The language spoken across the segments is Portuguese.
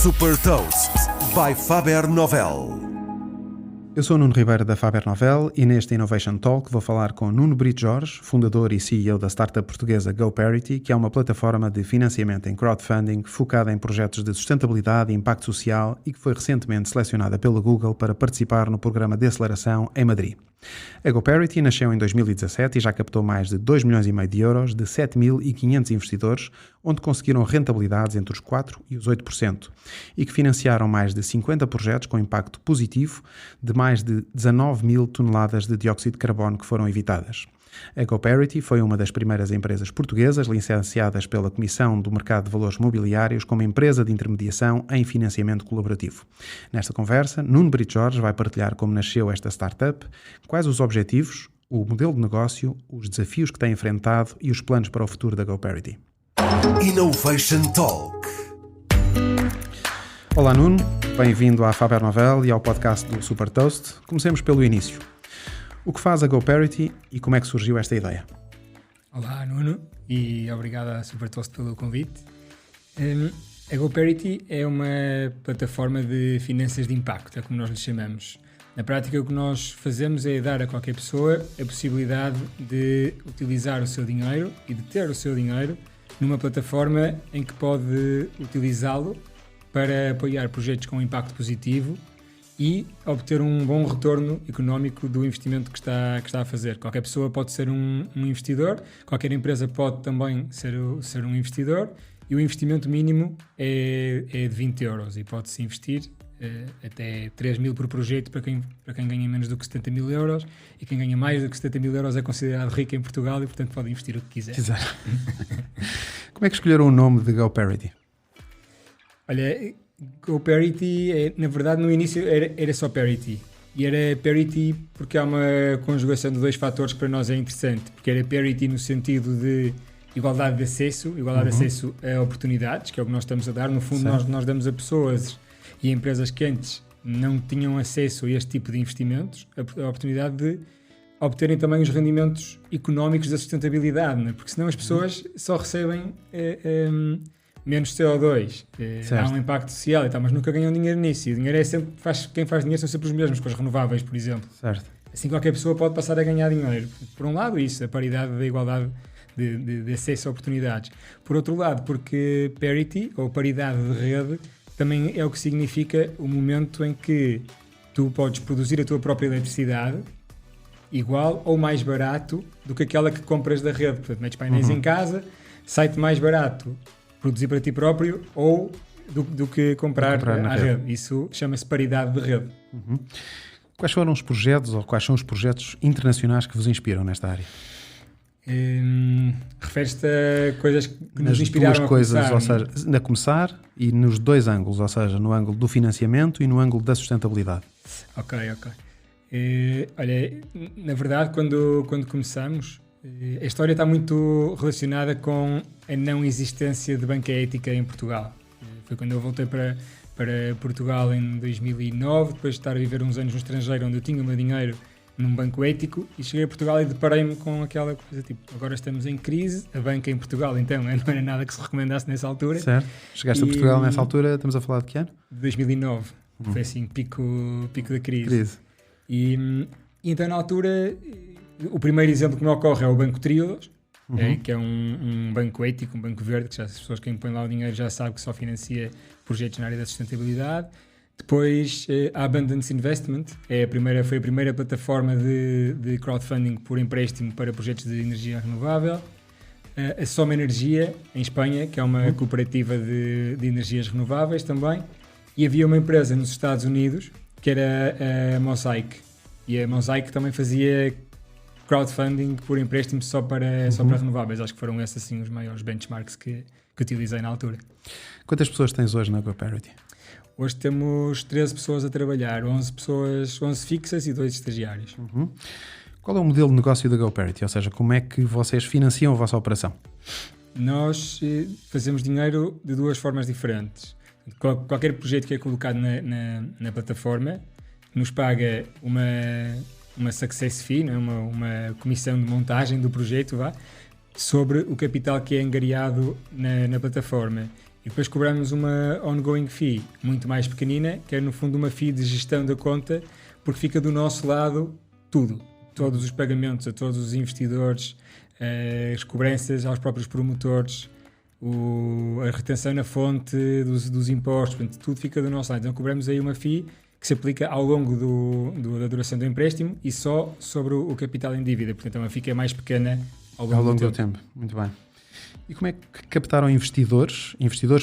Super Toast by Faber Novel. Eu sou o Nuno Ribeiro da Faber Novel e neste Innovation Talk vou falar com Nuno Brito Jorge, fundador e CEO da startup portuguesa GoParity, que é uma plataforma de financiamento em crowdfunding focada em projetos de sustentabilidade e impacto social e que foi recentemente selecionada pela Google para participar no programa de aceleração em Madrid. A GoParity nasceu em 2017 e já captou mais de 2,5 milhões de euros de 7.500 investidores, onde conseguiram rentabilidades entre os 4% e os 8%, e que financiaram mais de 50 projetos com impacto positivo de mais de 19 mil toneladas de dióxido de carbono que foram evitadas. A GoParity foi uma das primeiras empresas portuguesas licenciadas pela Comissão do Mercado de Valores Mobiliários como empresa de intermediação em financiamento colaborativo. Nesta conversa, Nuno Brito Jorge vai partilhar como nasceu esta startup, quais os objetivos, o modelo de negócio, os desafios que tem enfrentado e os planos para o futuro da GoParity. Innovation Talk. Olá Nuno, bem-vindo à Faber Novel e ao podcast do Super Toast. Comecemos pelo início. O que faz a GoParity e como é que surgiu esta ideia? Olá Nuno e obrigado à Super Toast pelo convite. A GoParity é uma plataforma de finanças de impacto, é como nós lhe chamamos. Na prática o que nós fazemos é dar a qualquer pessoa a possibilidade de utilizar o seu dinheiro e de ter o seu dinheiro numa plataforma em que pode utilizá-lo para apoiar projetos com impacto positivo e obter um bom retorno económico do investimento que está a fazer. Qualquer pessoa pode ser um investidor, qualquer empresa pode também ser um investidor e o investimento mínimo é de 20 euros e pode-se investir até 3 mil por projeto para quem ganha menos do que 70 mil euros e quem ganha mais do que 70 mil euros é considerado rico em Portugal e portanto pode investir o que quiser. Exato. Como é que escolheram o nome de GoParity? Olha, GoParity, na verdade, no início era só Parity. E era Parity porque há uma conjugação de dois fatores que para nós é interessante. Porque era Parity no sentido de igualdade de acesso a oportunidades, que é o que nós estamos a dar. No fundo, nós damos a pessoas e a empresas que antes não tinham acesso a este tipo de investimentos a oportunidade de obterem também os rendimentos económicos da sustentabilidade, né? Porque senão as pessoas só recebem menos CO2, há um impacto social e tal, mas nunca ganham dinheiro nisso. E o dinheiro é sempre, quem faz dinheiro são sempre os mesmos, com as renováveis, por exemplo. Certo. Assim qualquer pessoa pode passar a ganhar dinheiro. Por um lado isso, a paridade da igualdade de acesso a oportunidades. Por outro lado, porque parity, ou paridade de rede, também é o que significa o momento em que tu podes produzir a tua própria eletricidade igual ou mais barato do que aquela que compras da rede. Portanto, metes painéis em casa, sai-te mais barato produzir para ti próprio ou do que comprar à rede. Isso chama-se paridade de rede. Quais foram os projetos ou quais são os projetos internacionais que vos inspiram nesta área? Refere-te a coisas que nos Nas inspiraram duas coisas, a começar, ou seja, a começar e nos dois ângulos, ou seja, no ângulo do financiamento e no ângulo da sustentabilidade. Ok. Olha, na verdade, quando começamos, a história está muito relacionada com a não existência de banca ética em Portugal. Foi quando eu voltei para Portugal em 2009, depois de estar a viver uns anos no estrangeiro, onde eu tinha o meu dinheiro num banco ético, e cheguei a Portugal e deparei-me com aquela coisa tipo, agora estamos em crise, a banca em Portugal, então não era nada que se recomendasse nessa altura. Certo. Chegaste a Portugal nessa altura, estamos a falar de que ano? 2009, foi assim, pico da crise. E então na altura, o primeiro exemplo que me ocorre é o Banco Triodos, que é um banco ético, um banco verde, que já as pessoas que põem lá o dinheiro já sabem que só financia projetos na área da sustentabilidade. Depois a Abundance Investment, foi a primeira plataforma de crowdfunding por empréstimo para projetos de energia renovável. A Soma Energia, em Espanha, que é uma cooperativa de energias renováveis também. E havia uma empresa nos Estados Unidos, que era a Mosaic. E a Mosaic também fazia crowdfunding por empréstimo só para renováveis. Acho que foram esses assim, os maiores benchmarks que utilizei na altura. Quantas pessoas tens hoje na GoParity? Hoje temos 13 pessoas a trabalhar, 11 fixas e 2 estagiários. Qual é o modelo de negócio da GoParity? Ou seja, como é que vocês financiam a vossa operação? Nós fazemos dinheiro de duas formas diferentes. Qualquer projeto que é colocado na plataforma nos paga uma success fee, não é? uma comissão de montagem do projeto, sobre o capital que é angariado na plataforma. E depois cobramos uma ongoing fee muito mais pequenina, que é no fundo uma fee de gestão da conta, porque fica do nosso lado tudo. Todos os pagamentos a todos os investidores, as cobranças aos próprios promotores, a retenção na fonte dos impostos, portanto, tudo fica do nosso lado. Então cobramos aí uma fee que se aplica ao longo da duração do empréstimo e só sobre o capital em dívida. Portanto, é uma fee que é mais pequena ao longo do tempo. Muito bem. E como é que captaram investidores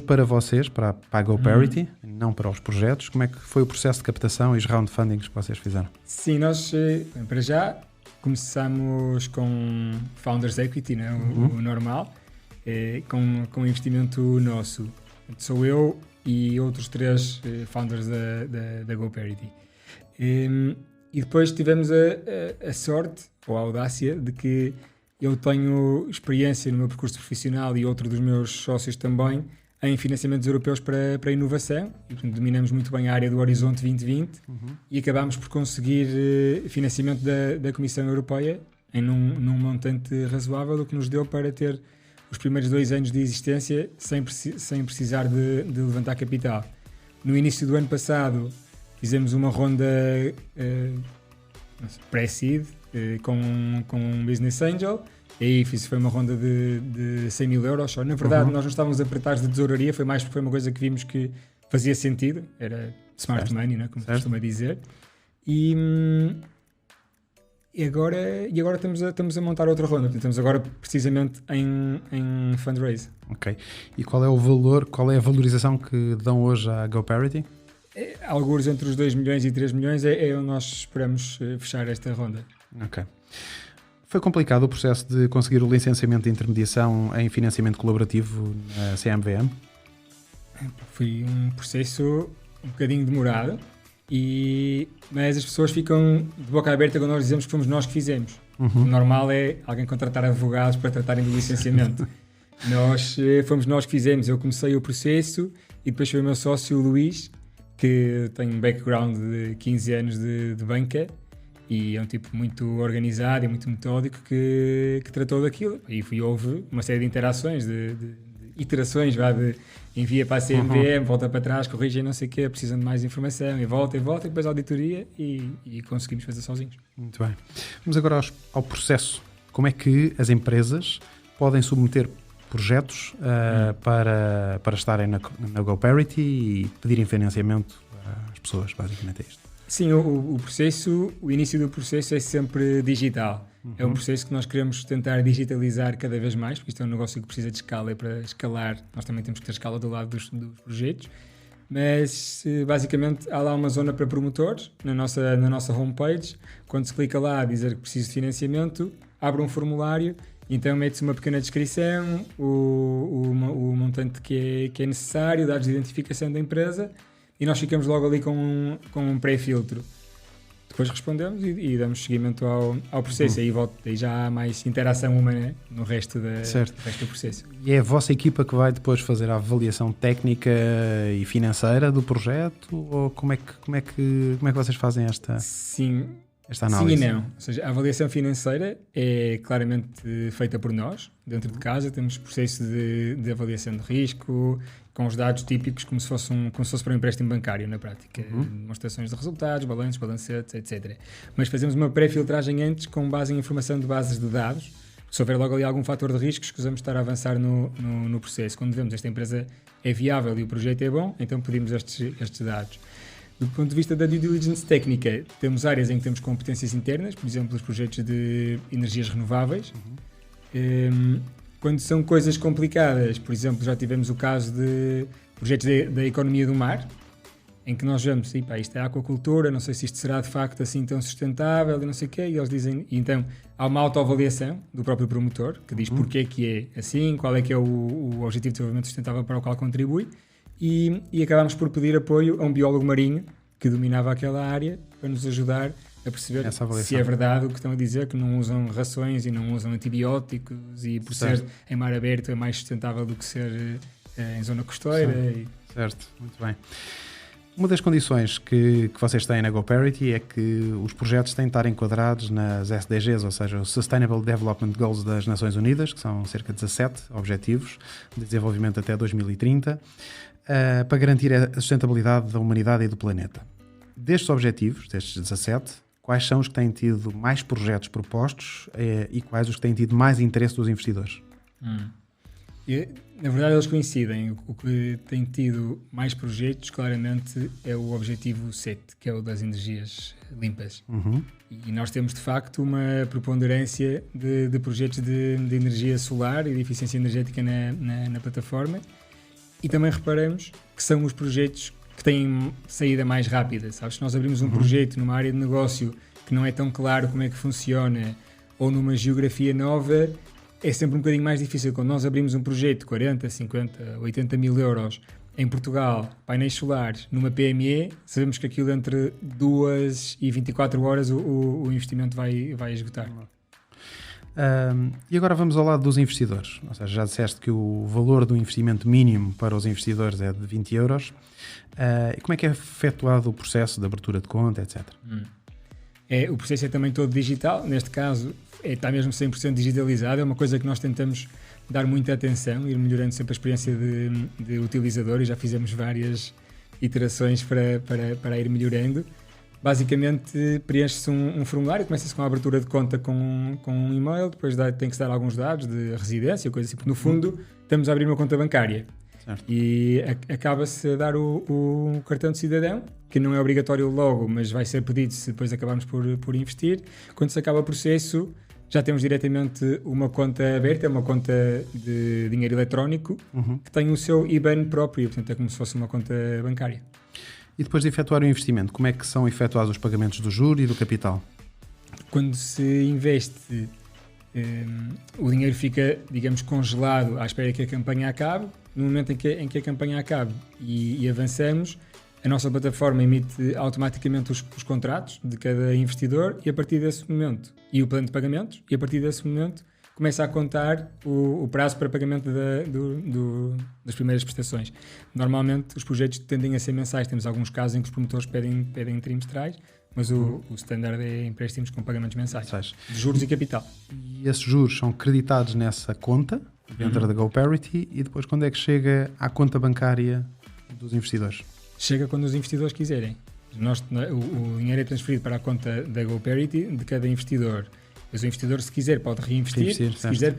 para vocês, para a GoParity, não para os projetos? Como é que foi o processo de captação e os round fundings que vocês fizeram? Sim, nós para já começamos com Founders Equity, né? O normal, com investimento nosso. Sou eu e outros 3 founders da GoParity. E depois tivemos a sorte, ou a audácia, de que eu tenho experiência no meu percurso profissional e outro dos meus sócios também em financiamentos europeus para a inovação. E, portanto, dominamos muito bem a área do Horizonte 2020 e acabámos por conseguir financiamento da Comissão Europeia num montante razoável, o que nos deu para ter os primeiros 2 anos de existência sem precisar de levantar capital. No início do ano passado fizemos uma ronda pré-seed com um business angel, e aí foi uma ronda de 100 mil euros só. Na verdade, nós não estávamos apretados de tesouraria, foi uma coisa que vimos que fazia sentido, era smart money, né, como se costuma dizer. E agora estamos a montar outra ronda. Estamos agora precisamente em fundraise. Ok. E qual é o valor, qual é a valorização que dão hoje à GoParity? Alguns entre os 2 milhões e 3 milhões é onde nós esperamos fechar esta ronda. Ok. Foi complicado o processo de conseguir o licenciamento de intermediação em financiamento colaborativo na CMVM? Foi um processo um bocadinho demorado, mas as pessoas ficam de boca aberta quando nós dizemos que fomos nós que fizemos. O normal é alguém contratar advogados para tratarem do licenciamento. Fomos nós que fizemos. Eu comecei o processo e depois foi o meu sócio, o Luís, que tem um background de 15 anos de banca e é um tipo muito organizado e muito metódico que tratou daquilo. E houve uma série de interações, de iterações, de envia para a CMVM, volta para trás, corrige e não sei o quê, precisam de mais informação, e volta, e depois auditoria e conseguimos fazer sozinhos. Muito bem. Vamos agora ao processo. Como é que as empresas podem submeter projetos para estarem na GoParity e pedirem financiamento às pessoas, basicamente é isto? Sim, o início do processo é sempre digital. É um processo que nós queremos tentar digitalizar cada vez mais, porque isto é um negócio que precisa de escala e para escalar nós também temos que ter escala do lado dos projetos. Mas basicamente há lá uma zona para promotores na nossa homepage. Quando se clica lá a dizer que precisa de financiamento, abre um formulário, então mete-se uma pequena descrição, o montante que é necessário, dados de identificação da empresa, e nós ficamos logo ali com um pré-filtro. Depois respondemos e damos seguimento ao processo. Aí já há mais interação humana no resto do processo. E é a vossa equipa que vai depois fazer a avaliação técnica e financeira do projeto? Ou como é que vocês fazem esta análise? Sim e não. Ou seja, a avaliação financeira é claramente feita por nós, dentro de casa. Temos processo de avaliação de risco, com os dados típicos, como se fosse para um empréstimo bancário, na prática. Demonstrações de resultados, balanços, balancetes, etc. Mas fazemos uma pré-filtragem antes, com base em informação de bases de dados. Se houver logo ali algum fator de risco, escusamos estar a avançar no processo. Quando vemos esta empresa é viável e o projeto é bom, então pedimos estes dados. Do ponto de vista da due diligence técnica, temos áreas em que temos competências internas, por exemplo, os projetos de energias renováveis. Quando são coisas complicadas, por exemplo, já tivemos o caso de projetos da economia do mar, em que nós vemos, isto é aquacultura, não sei se isto será de facto assim tão sustentável e não sei o quê, e eles dizem, e então há uma autoavaliação do próprio promotor, que diz porque é que é assim, qual é que é o objetivo de desenvolvimento sustentável para o qual contribui, e acabámos por pedir apoio a um biólogo marinho que dominava aquela área para nos ajudar a perceber se é verdade o que estão a dizer, que não usam rações e não usam antibióticos e por ser em mar aberto é mais sustentável do que ser em zona costeira. Certo, muito bem. Uma das condições que vocês têm na GoParity é que os projetos têm de estar enquadrados nas SDGs, ou seja, os Sustainable Development Goals das Nações Unidas, que são cerca de 17 objetivos de desenvolvimento até 2030, para garantir a sustentabilidade da humanidade e do planeta. Destes objetivos, destes 17, quais são os que têm tido mais projetos propostos e quais os que têm tido mais interesse dos investidores? Na verdade, eles coincidem. O que tem tido mais projetos, claramente, é o objetivo 7, que é o das energias limpas. E nós temos, de facto, uma preponderância de projetos de energia solar e de eficiência energética na plataforma. E também reparamos que são os projetos que têm saída mais rápida. Sabes? Se nós abrimos um projeto numa área de negócio que não é tão claro como é que funciona, ou numa geografia nova, é sempre um bocadinho mais difícil. Quando nós abrimos um projeto de 40, 50, 80 mil euros em Portugal, painéis solares, numa PME, sabemos que aquilo entre 2 e 24 horas o investimento vai esgotar. E agora vamos ao lado dos investidores. Ou seja, já disseste que o valor do investimento mínimo para os investidores é de 20 euros. E como é que é efetuado o processo de abertura de conta, etc.? O processo é também todo digital. Neste caso, está mesmo 100% digitalizado. É uma coisa que nós tentamos dar muita atenção, ir melhorando sempre a experiência de utilizador, e já fizemos várias iterações para ir melhorando. Basicamente, preenche-se um formulário, começa-se com a abertura de conta com um e-mail, depois tem que se dar alguns dados de residência, coisa assim, porque no fundo estamos a abrir uma conta bancária. Certo. E acaba-se a dar o cartão de cidadão, que não é obrigatório logo, mas vai ser pedido se depois acabarmos por investir. Quando se acaba o processo, já temos diretamente uma conta aberta, é uma conta de dinheiro eletrónico, que tem o seu IBAN próprio, portanto é como se fosse uma conta bancária. E depois de efetuar o investimento, como é que são efetuados os pagamentos do juro e do capital? Quando se investe, o dinheiro fica, digamos, congelado à espera que a campanha acabe. No momento em que a campanha acabe e avançamos, a nossa plataforma emite automaticamente os contratos de cada investidor, e a partir desse momento, e o plano de pagamentos, e a partir desse momento começa a contar o prazo para pagamento das primeiras prestações. Normalmente os projetos tendem a ser mensais, temos alguns casos em que os promotores pedem trimestrais, mas o standard é empréstimos com pagamentos mensais, de juros e capital. E esses juros são creditados nessa conta, dentro da GoParity, e depois quando é que chega à conta bancária dos investidores? Chega quando os investidores quiserem. O dinheiro é transferido para a conta da GoParity de cada investidor. Mas o investidor, se quiser, pode reinvestir, se quiser,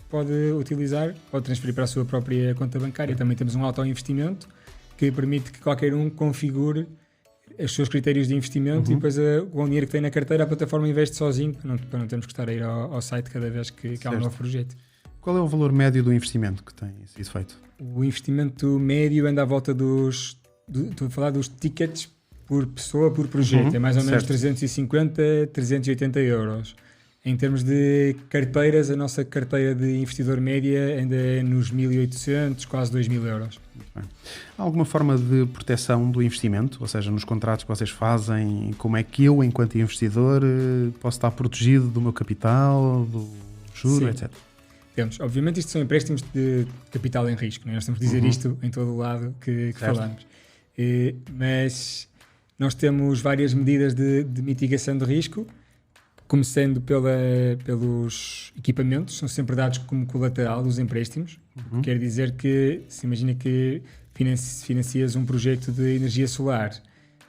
pode utilizar, pode transferir para a sua própria conta bancária. Também temos um auto-investimento que permite que qualquer um configure os seus critérios de investimento, e depois com o dinheiro que tem na carteira a plataforma investe sozinho, para não termos que estar a ir ao site cada vez que há um novo projeto. Qual é o valor médio do investimento que tem sido feito? O investimento médio anda à volta estou a falar dos tickets por pessoa, por projeto, é mais ou menos 350, 380 euros. Em termos de carteiras, a nossa carteira de investidor média ainda é nos 1.800, quase 2.000 euros. Muito bem. Há alguma forma de proteção do investimento? Ou seja, nos contratos que vocês fazem, como é que eu, enquanto investidor, posso estar protegido do meu capital, do juro, etc.? Temos. Obviamente isto são empréstimos de capital em risco, não é? Nós temos de dizer isto em todo o lado que falamos. Mas nós temos várias medidas de mitigação de risco, começando pelos equipamentos, são sempre dados como colateral dos empréstimos. Quer dizer que, se imagina que financias um projeto de energia solar,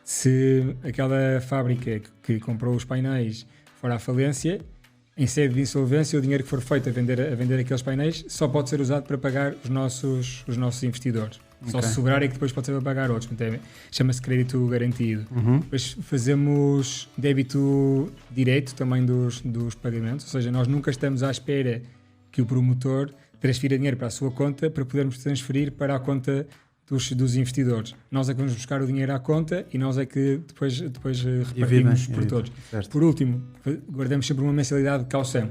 se aquela fábrica que comprou os painéis for à falência, em sede de insolvência, o dinheiro que for feito a vender aqueles painéis só pode ser usado para pagar os nossos investidores. Só se sobrar é que depois pode ser para pagar outros. Chama-se crédito garantido. Depois fazemos débito direto também dos pagamentos, ou seja, nós nunca estamos à espera que o promotor transfira dinheiro para a sua conta para podermos transferir para a conta dos investidores. Nós é que vamos buscar o dinheiro à conta e nós é que depois repartimos por todos. Certo. Por último, guardamos sempre uma mensalidade de caução.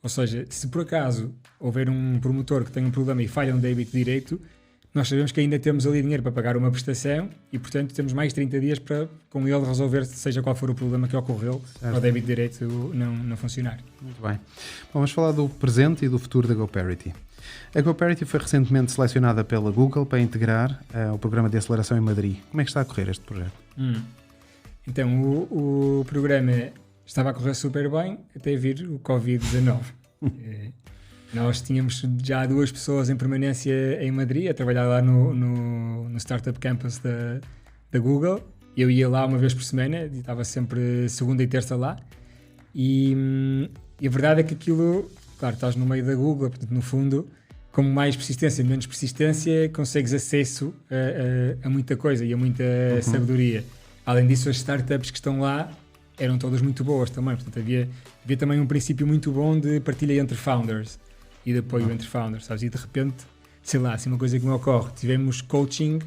Ou seja, se por acaso houver um promotor que tem um problema e falha um débito direito, nós sabemos que ainda temos ali dinheiro para pagar uma prestação e, portanto, temos mais 30 dias para com ele resolver, seja qual for o problema que ocorreu, para o débito direito não funcionar. Muito bem. Bom, vamos falar do presente e do futuro da GoParity. A GoParity foi recentemente selecionada pela Google para integrar o programa de aceleração em Madrid. Como é que está a correr este projeto? Então, o programa estava a correr super bem até vir o Covid-19. Nós tínhamos já 2 pessoas em permanência em Madrid, a trabalhar lá no Startup Campus da Google. Eu ia lá uma vez por semana, e estava sempre segunda e terça lá. E a verdade é que aquilo, claro, estás no meio da Google, portanto, no fundo, como mais persistência, menos persistência, consegues acesso a muita coisa e a muita sabedoria. Além disso, as startups que estão lá eram todas muito boas também. Portanto, havia também um princípio muito bom de partilha entre founders e de apoio entre founders, sabes? E de repente, sei lá, assim uma coisa que me ocorre, tivemos coaching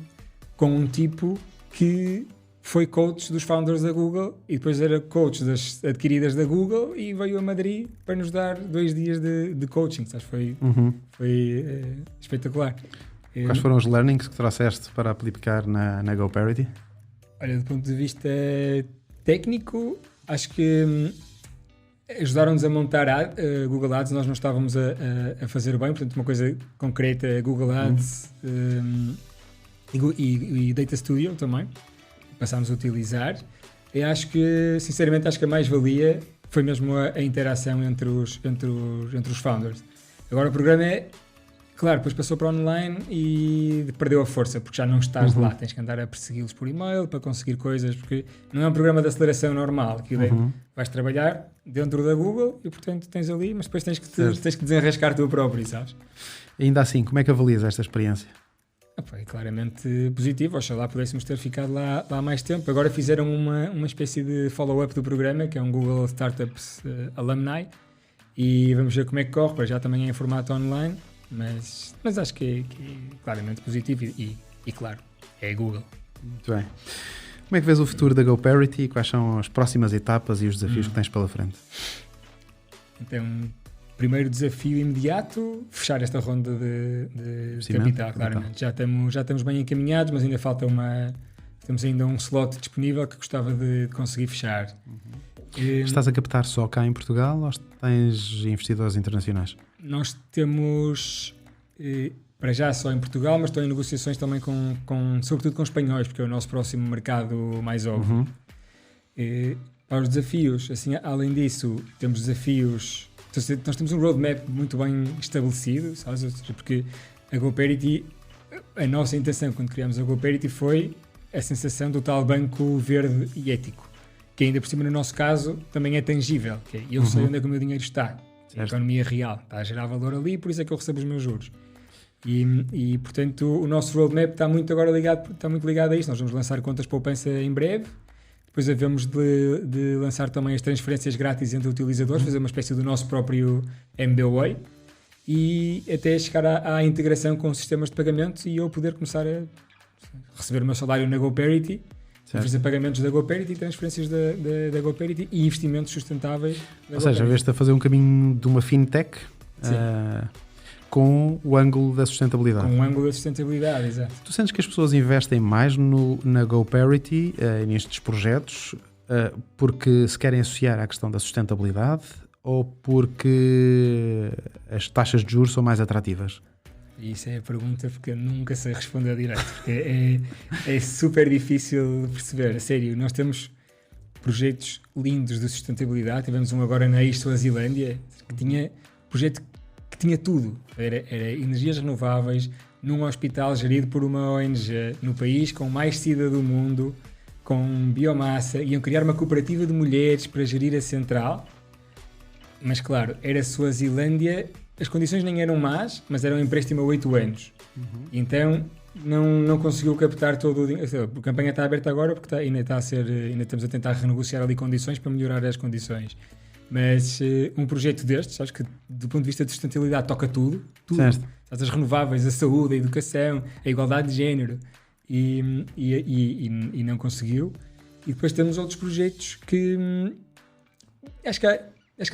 com um tipo que foi coach dos founders da Google e depois era coach das adquiridas da Google e veio a Madrid para nos dar 2 dias de coaching, sabes? Foi espetacular. Quais foram os learnings que trouxeste para aplicar na GoParity? Olha, do ponto de vista técnico, acho que ajudaram-nos a montar Google Ads. Nós não estávamos a fazer bem, portanto uma coisa concreta, Google Ads e Data Studio também passámos a utilizar. E acho que, sinceramente, acho que a mais-valia foi mesmo a interação entre os founders. Agora o programa é, claro, depois passou para online e perdeu a força, porque já não estás lá, tens que andar a persegui-los por e-mail para conseguir coisas, porque não é um programa de aceleração normal, que vais trabalhar dentro da Google e, portanto, tens ali, mas depois tens que desenrascar tu próprio, sabes? Ainda assim, como é que avalias esta experiência? É claramente positivo, oxalá pudéssemos ter ficado lá há mais tempo. Agora fizeram uma espécie de follow-up do programa, que é um Google Startups Alumni, e vamos ver como é que corre, para já também é em formato online, mas acho que é claramente positivo e claro, é Google. Muito bem. Como é que vês o futuro da GoParity e quais são as próximas etapas e os desafios que tens pela frente? Então, primeiro desafio imediato, fechar esta ronda de capital, claramente. Já estamos bem encaminhados, mas ainda falta temos ainda um slot disponível que gostava de conseguir fechar. Estás a captar só cá em Portugal ou tens investidores internacionais? Nós temos, para já só em Portugal, mas estou em negociações também sobretudo com espanhóis, porque é o nosso próximo mercado mais óbvio. Para os desafios, assim, além disso, temos desafios. Nós temos um roadmap muito bem estabelecido, sabes? Ou seja, porque a GoParity, a nossa intenção quando criámos a GoParity foi a sensação do tal banco verde e ético, que ainda por cima no nosso caso também é tangível, que é, eu sei onde é que o meu dinheiro está, é a economia real, está a gerar valor ali, por isso é que eu recebo os meus juros. E portanto o nosso roadmap está muito ligado a isto. Nós vamos lançar contas poupança em breve. Depois havemos de lançar também as transferências grátis entre utilizadores, fazer uma espécie do nosso próprio MBWay e até chegar à integração com sistemas de pagamentos e eu poder começar a receber o meu salário na GoParity, fazer pagamentos da GoParity, transferências da GoParity e investimentos sustentáveis. Ou seja, vês-te a fazer um caminho de uma fintech com o ângulo da sustentabilidade. Com o ângulo da sustentabilidade, exato. Tu sentes que as pessoas investem mais na GoParity, nestes projetos, porque se querem associar à questão da sustentabilidade ou porque as taxas de juros são mais atrativas? Isso é a pergunta porque eu nunca sei responder direito. Porque é super difícil de perceber. A sério, nós temos projetos lindos de sustentabilidade. Tivemos um agora na Suazilândia que tinha projeto que tinha tudo. Era energias renováveis num hospital gerido por uma ONG no país com mais SIDA do mundo, com biomassa. Iam criar uma cooperativa de mulheres para gerir a central. Mas claro, era Suazilândia, as condições nem eram más, mas era um empréstimo a 8 anos. Então não conseguiu captar todo o dinheiro. A campanha está aberta agora porque ainda estamos a tentar renegociar ali condições para melhorar as condições. Mas um projeto destes, acho que do ponto de vista de sustentabilidade toca tudo. As renováveis, a saúde, a educação, a igualdade de género e não conseguiu. E depois temos outros projetos que acho que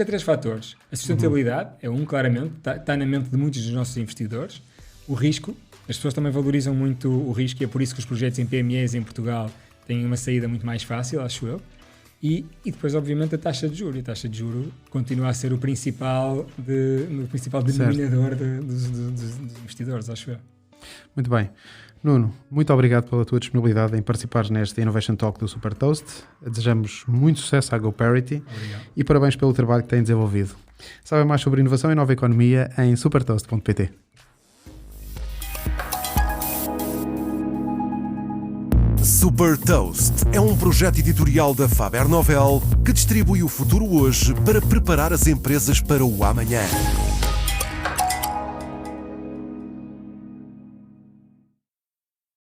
há 3 fatores. A sustentabilidade é claramente, está na mente de muitos dos nossos investidores. O risco, as pessoas também valorizam muito o risco e é por isso que os projetos em PMEs em Portugal têm uma saída muito mais fácil, acho eu. E depois, obviamente, a taxa de juros. A taxa de juros continua a ser o principal denominador dos investidores, acho eu. Muito bem. Nuno, muito obrigado pela tua disponibilidade em participares neste Innovation Talk do Super Toast. Desejamos muito sucesso à GoParity. Obrigado. E parabéns pelo trabalho que têm desenvolvido. Sabe mais sobre inovação e nova economia em supertoast.pt. Super Toast é um projeto editorial da Faber Novel que distribui o futuro hoje para preparar as empresas para o amanhã.